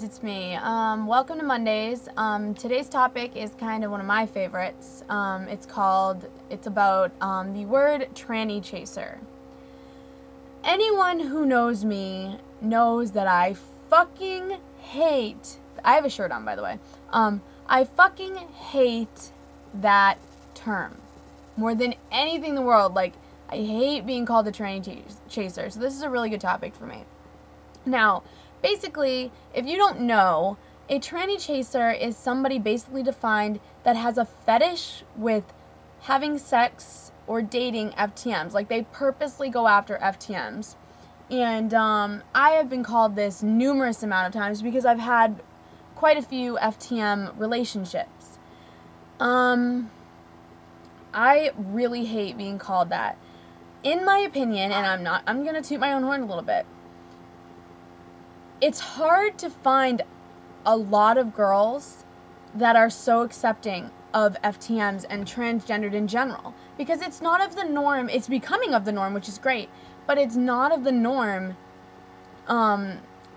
it's me. Welcome to Mondays. Today's topic is kind of one of my favorites. It's about the word tranny chaser. Anyone who knows me knows that I fucking hate, I have a shirt on by the way, I fucking hate that term more than anything in the world. Like, I hate being called a tranny chaser, so this is a really good topic for me. Now, basically, if you don't know, a tranny chaser is somebody basically defined that has a fetish with having sex or dating FTMs. Like, they purposely go after FTMs. And I have been called this numerous amount of times because I've had quite a few FTM relationships. I really hate being called that. In my opinion, and I'm gonna toot my own horn a little bit, it's hard to find a lot of girls that are so accepting of FTMs and transgendered in general, because it's not of the norm. It's becoming of the norm, which is great, but it's not of the norm.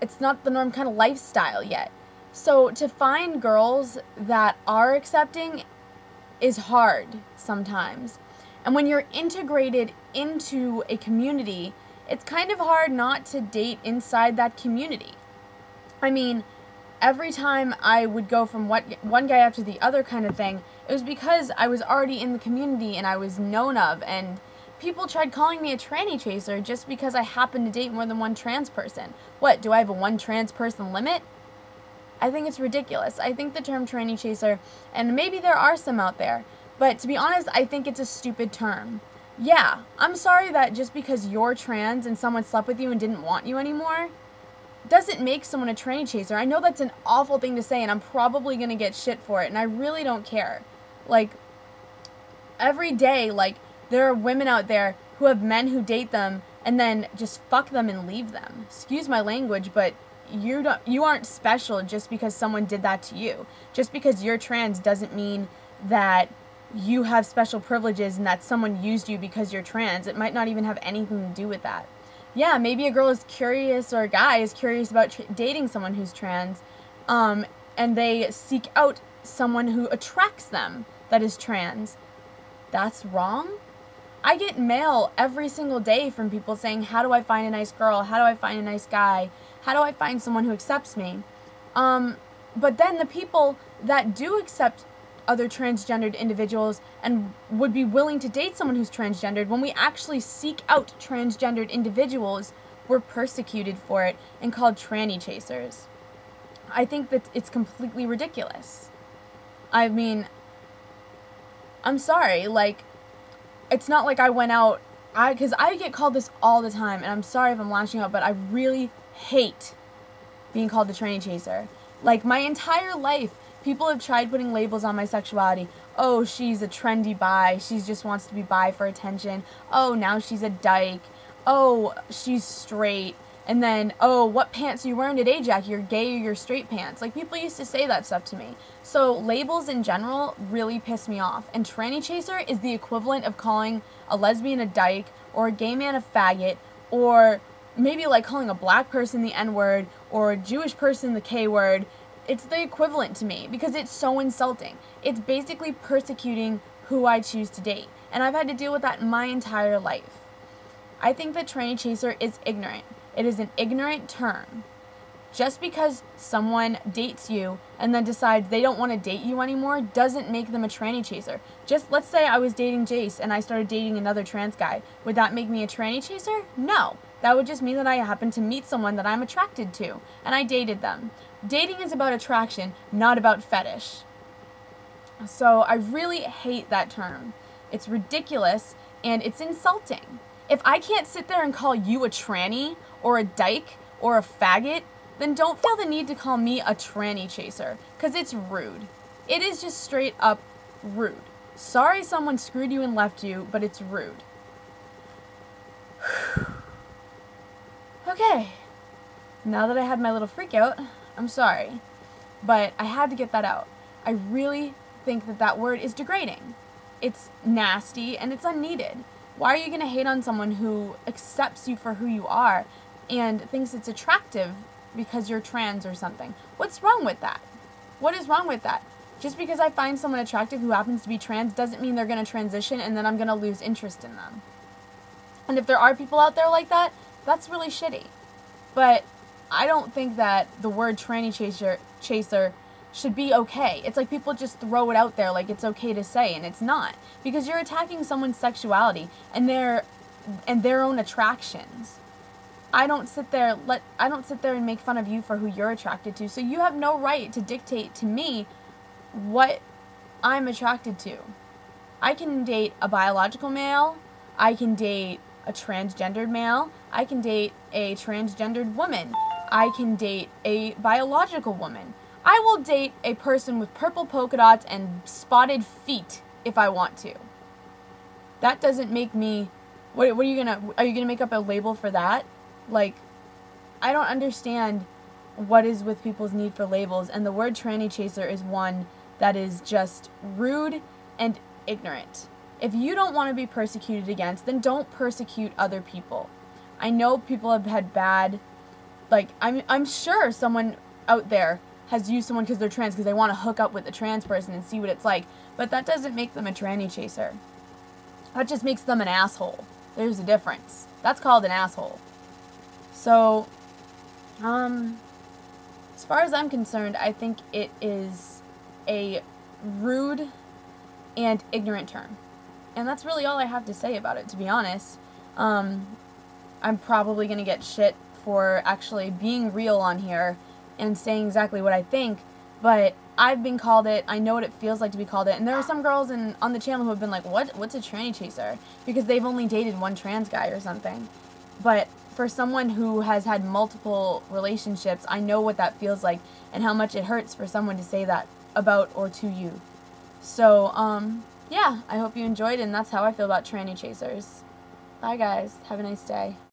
It's not the norm kind of lifestyle yet. So to find girls that are accepting is hard sometimes. And when you're integrated into a community, it's kind of hard not to date inside that community. I mean, every time I would go from one guy after the other kind of thing, it was because I was already in the community and I was known of, and people tried calling me a tranny chaser just because I happened to date more than one trans person. What, do I have a one trans person limit? I think it's ridiculous. I think the term tranny chaser, and maybe there are some out there, but to be honest, I think it's a stupid term. Yeah, I'm sorry that just because you're trans and someone slept with you and didn't want you anymore doesn't make someone a tranny chaser. I know that's an awful thing to say, and I'm probably going to get shit for it, and I really don't care. Like, every day, like, there are women out there who have men who date them and then just fuck them and leave them. Excuse my language, but you aren't special just because someone did that to you. Just because you're trans doesn't mean that you have special privileges and that someone used you because you're trans. It might not even have anything to do with that. Yeah, maybe a girl is curious, or a guy is curious about dating someone who's trans, and they seek out someone who attracts them that is trans. That's wrong? I get mail every single day from people saying, how do I find a nice girl? How do I find a nice guy? How do I find someone who accepts me? But then the people that do accept other transgendered individuals and would be willing to date someone who's transgendered, when we actually seek out transgendered individuals, we're persecuted for it and called tranny chasers. I think that it's completely ridiculous. I mean, I'm sorry, like, it's not like I went out, because I get called this all the time, and I'm sorry if I'm lashing out, but I really hate being called a tranny chaser. Like, my entire life, people have tried putting labels on my sexuality. Oh, she's a trendy bi. She just wants to be bi for attention. Oh, now she's a dyke. Oh, she's straight. And then, oh, what pants are you wearing today, Jack? You're gay or you're straight pants. Like, people used to say that stuff to me. So labels in general really piss me off. And tranny chaser is the equivalent of calling a lesbian a dyke, or a gay man a faggot, or maybe like calling a black person the N-word, or a Jewish person the K-word. It's the equivalent to me because it's so insulting. It's basically persecuting who I choose to date. And I've had to deal with that my entire life. I think that tranny chaser is ignorant. It is an ignorant term. Just because someone dates you and then decides they don't want to date you anymore doesn't make them a tranny chaser. Just, let's say I was dating Jace and I started dating another trans guy. Would that make me a tranny chaser? No. That would just mean that I happened to meet someone that I'm attracted to, and I dated them. Dating is about attraction, not about fetish. So I really hate that term. It's ridiculous, and it's insulting. If I can't sit there and call you a tranny, or a dyke, or a faggot, then don't feel the need to call me a tranny chaser, because it's rude. It is just straight up rude. Sorry someone screwed you and left you, but it's rude. Okay, now that I had my little freak out, I'm sorry, but I had to get that out. I really think that that word is degrading. It's nasty and it's unneeded. Why are you going to hate on someone who accepts you for who you are and thinks it's attractive because you're trans or something. What's wrong with that? What is wrong with that? Just because I find someone attractive who happens to be trans doesn't mean they're going to transition and then I'm going to lose interest in them. And if there are people out there like that, that's really shitty. But I don't think that the word tranny chaser should be okay. It's like people just throw it out there like it's okay to say, and it's not. Because you're attacking someone's sexuality and their own attractions. I don't sit there and make fun of you for who you're attracted to. So you have no right to dictate to me what I'm attracted to. I can date a biological male. I can date a transgendered male. I can date a transgendered woman. I can date a biological woman. I will date a person with purple polka dots and spotted feet if I want to. That doesn't make me... are you gonna make up a label for that? Like, I don't understand what is with people's need for labels, and the word tranny chaser is one that is just rude and ignorant. If you don't want to be persecuted against, then don't persecute other people. I know people have had bad, like, I'm sure someone out there has used someone because they're trans because they want to hook up with a trans person and see what it's like, but that doesn't make them a tranny chaser. That just makes them an asshole. There's a difference. That's called an asshole. So, as far as I'm concerned, I think it is a rude and ignorant term. And that's really all I have to say about it, to be honest. I'm probably going to get shit for actually being real on here and saying exactly what I think, but I've been called it. I know what it feels like to be called it. And there are some girls on the channel who have been like, what's a tranny chaser? Because they've only dated one trans guy or something. But for someone who has had multiple relationships, I know what that feels like and how much it hurts for someone to say that about or to you. So, yeah, I hope you enjoyed, and that's how I feel about tranny chasers. Bye, guys. Have a nice day.